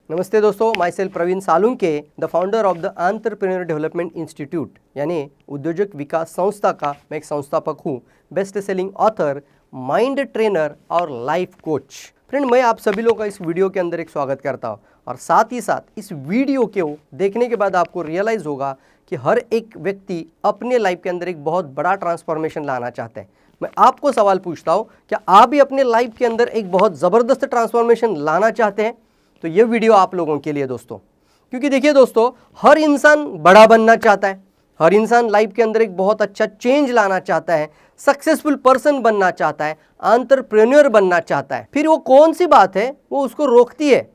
नमस्ते दोस्तों, myself Praveen Salunke, the founder of the entrepreneur development institute यानी उद्योजक विकास संस्था का मैं एक संस्थापक हूँ, best selling author, mind trainer और लाइफ कोच। फ्रेंड, मैं आप सभी लोगों का इस वीडियो के अंदर एक स्वागत करता हूँ और साथ ही साथ इस वीडियो को देखने के बाद आपको रियलाइज़ होगा कि हर एक व्यक्ति अपने लाइफ के अंदर एक बहुत बड़ा ट्रांसफॉर्मेशन लाना चाहते हैं। मैं आपको सवाल पूछता हूँ, क्या आप भी अपने लाइफ के अंदर एक बहुत ज़बरदस्त ट्रांसफॉर्मेशन लाना चाहते हैं? तो ये वीडियो आप लोगों के लिए दोस्तों, क्योंकि देखिए दोस्तों, हर इंसान बड़ा बनना चाहता है, हर इंसान लाइफ के अंदर एक बहुत अच्छा चेंज लाना चाहता है, सक्सेसफुल पर्सन बनना चाहता है, एंटरप्रेन्योर बनना चाहता है। फिर वो कौन सी बात है वो उसको रोकती है?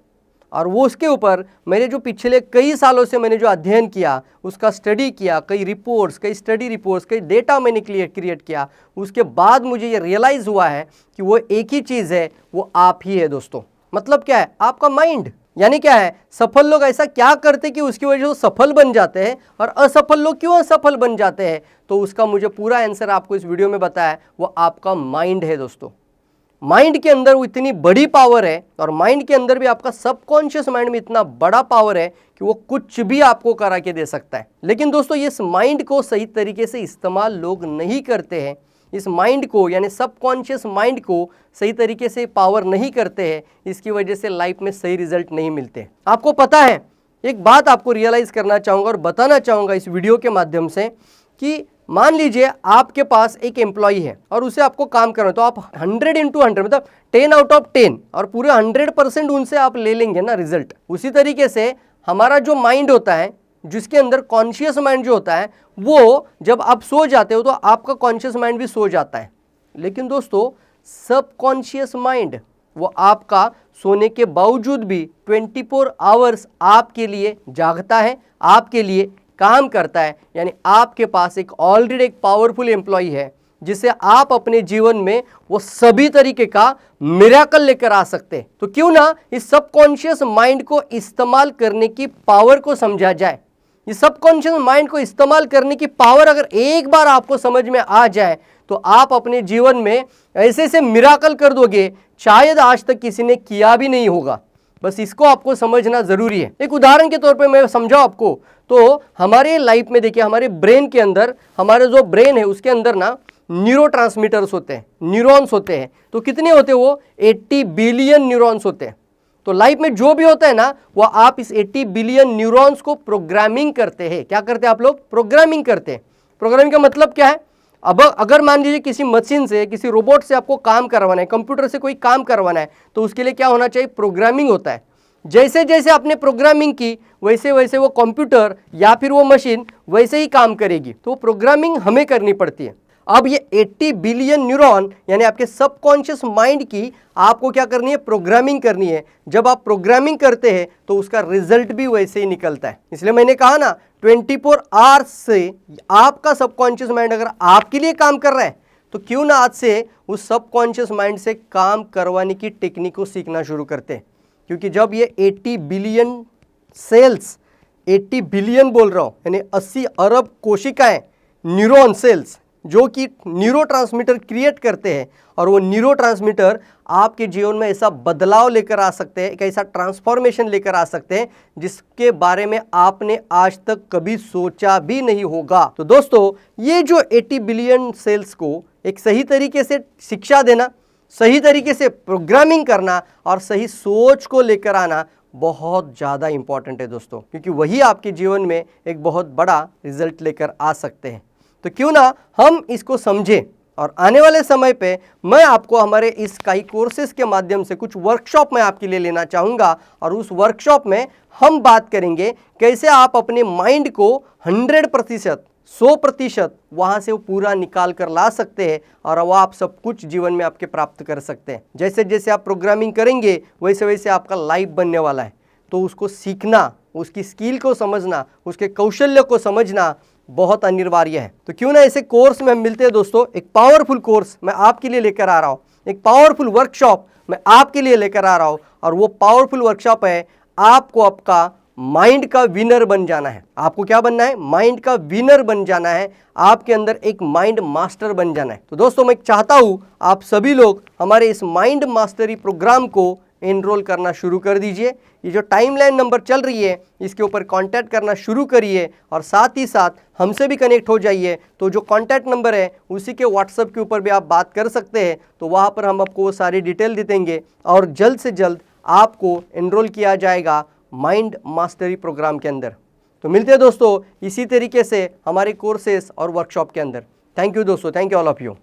और वो उसके ऊपर मैंने जो पिछले कई सालों से मैंने जो अध्ययन किया, उसका स्टडी किया, कई रिपोर्ट्स, कई स्टडी रिपोर्ट्स, कई डेटा मैंने क्रिएट किया, उसके बाद मुझे ये रियलाइज़ हुआ है कि वो एक ही चीज़ है, वो आप ही है दोस्तों। मतलब क्या है? आपका माइंड। यानी क्या है? सफल लोग ऐसा क्या करते कि उसकी वजह से सफल बन जाते हैं और असफल लोग क्यों असफल बन जाते हैं? तो उसका मुझे पूरा आंसर आपको इस वीडियो में बताया, वो आपका माइंड है दोस्तों। माइंड के अंदर वो इतनी बड़ी पावर है और माइंड के अंदर भी आपका सबकॉन्शियस माइंड में इतना बड़ा पावर है कि वो कुछ भी आपको करा के दे सकता है। लेकिन दोस्तों, इस माइंड को सही तरीके से इस्तेमाल लोग नहीं करते हैं। इस माइंड को यानी सबकॉन्शियस माइंड को सही तरीके से पावर नहीं करते हैं। इसकी वजह से लाइफ में सही रिजल्ट नहीं मिलते। आपको पता है, एक बात आपको रियलाइज करना चाहूँगा और बताना चाहूँगा इस वीडियो के माध्यम से कि मान लीजिए आपके पास एक एम्प्लॉई है और उसे आपको काम करना है, तो आप 100 into 100 मतलब 10 out of 10 और पूरे 100% उनसे आप ले लेंगे ना रिजल्ट। उसी तरीके से हमारा जो माइंड होता है, जिसके अंदर कॉन्शियस माइंड जो होता है, वो जब आप सो जाते हो तो आपका कॉन्शियस माइंड भी सो जाता है। लेकिन दोस्तों, सबकॉन्शियस माइंड वो आपका सोने के बावजूद भी 24 आवर्स आपके लिए जागता है, आपके लिए काम करता है। यानी आपके पास एक ऑलरेडी एक पावरफुल एम्प्लॉय है जिसे आप अपने जीवन में वो सभी तरीके का मिरेकल लेकर आ सकते हैं। तो क्यों ना इस सबकॉन्शियस माइंड को इस्तेमाल करने की पावर को समझा जाए। इस सबकॉन्शियस माइंड को इस्तेमाल करने की पावर अगर एक बार आपको समझ में आ जाए तो आप अपने जीवन में ऐसे से मिरेकल कर दोगे, शायद आज तक किसी ने किया भी नहीं होगा। बस इसको आपको समझना जरूरी है। एक उदाहरण के तौर पे मैं समझाऊं आपको, तो हमारे लाइफ में देखिए, हमारे ब्रेन के अंदर, हमारे जो ब्रेन है उसके अंदर ना न्यूरोट्रांसमीटर्स होते हैं, न्यूरॉन्स होते हैं। तो कितने होते हैं वो? 80 बिलियन न्यूरॉन्स होते हैं। तो लाइफ में जो भी होता है ना, वो आप इस 80 बिलियन न्यूरॉन्स को प्रोग्रामिंग करते हैं। क्या करते हैं आप लोग? प्रोग्रामिंग करते हैं। प्रोग्रामिंग का मतलब क्या है? अब अगर मान लीजिए किसी मशीन से, किसी रोबोट से आपको काम करवाना है, कंप्यूटर से कोई काम करवाना है, तो उसके लिए क्या होना चाहिए? प्रोग्रामिंग होता है। जैसे जैसे आपने प्रोग्रामिंग की वैसे वैसे वो कंप्यूटर या फिर वो मशीन वैसे ही काम करेगी। तो प्रोग्रामिंग हमें करनी पड़ती है। अब ये 80 बिलियन न्यूरॉन यानी आपके सबकॉन्शियस माइंड की आपको क्या करनी है? प्रोग्रामिंग करनी है। जब आप प्रोग्रामिंग करते हैं तो उसका रिजल्ट भी वैसे ही निकलता है। इसलिए मैंने कहा ना, 24 आवर्स से आपका सबकॉन्शियस माइंड अगर आपके लिए काम कर रहा है, तो क्यों ना आज से उस सबकॉन्शियस माइंड से काम करवाने की टेक्निक को सीखना शुरू करते हैं। क्योंकि जब ये 80 बिलियन सेल्स, 80 बिलियन बोल रहा हूँ, यानी 80 अरब कोशिकाएं, न्यूरॉन सेल्स जो कि न्यूरोट्रांसमीटर क्रिएट करते हैं, और वो न्यूरोट्रांसमीटर आपके जीवन में ऐसा बदलाव लेकर आ सकते हैं, एक ऐसा ट्रांसफॉर्मेशन लेकर आ सकते हैं जिसके बारे में आपने आज तक कभी सोचा भी नहीं होगा। तो दोस्तों, ये जो 80 बिलियन सेल्स को एक सही तरीके से शिक्षा देना, सही तरीके से प्रोग्रामिंग करना और सही सोच को लेकर आना बहुत ज़्यादा इंपॉर्टेंट है दोस्तों, क्योंकि वही आपके जीवन में एक बहुत बड़ा रिजल्ट लेकर आ सकते हैं। तो क्यों ना हम इसको समझें, और आने वाले समय पे मैं आपको हमारे इस कई कोर्सेज के माध्यम से कुछ वर्कशॉप में आपके लिए लेना चाहूँगा, और उस वर्कशॉप में हम बात करेंगे कैसे आप अपने माइंड को 100%, 100% वहाँ से वो पूरा निकाल कर ला सकते हैं और वो आप सब कुछ जीवन में आपके प्राप्त कर सकते हैं। जैसे जैसे आप प्रोग्रामिंग करेंगे वैसे वैसे आपका लाइफ बनने वाला है। तो उसको सीखना, उसकी स्किल को समझना, उसके कौशल्य को समझना बहुत अनिवार्य है। तो क्यों ना ऐसे कोर्स में हम मिलते हैं दोस्तों। एक पावरफुल कोर्स मैं आपके लिए लेकर आ रहा हूँ, एक पावरफुल वर्कशॉप मैं आपके लिए लेकर आ रहा हूँ, और वो पावरफुल वर्कशॉप है, आपको आपका माइंड का विनर बन जाना है। आपको क्या बनना है? माइंड का विनर बन जाना है। आपके अंदर एक माइंड मास्टर बन जाना है। तो दोस्तों, मैं चाहता हूँ आप सभी लोग हमारे इस माइंड मास्टरी प्रोग्राम को एनरोल करना शुरू कर दीजिए। ये जो टाइमलाइन नंबर चल रही है इसके ऊपर कांटेक्ट करना शुरू करिए और साथ ही साथ हमसे भी कनेक्ट हो जाइए। तो जो कांटेक्ट नंबर है उसी के व्हाट्सएप के ऊपर भी आप बात कर सकते हैं, तो वहाँ पर हम आपको वो सारी डिटेल दे देंगे और जल्द से जल्द आपको एनरोल किया जाएगा माइंड मास्टरी प्रोग्राम के अंदर। तो मिलते हैं दोस्तों इसी तरीके से हमारे कोर्सेस और वर्कशॉप के अंदर। थैंक यू दोस्तों, thank you all of you.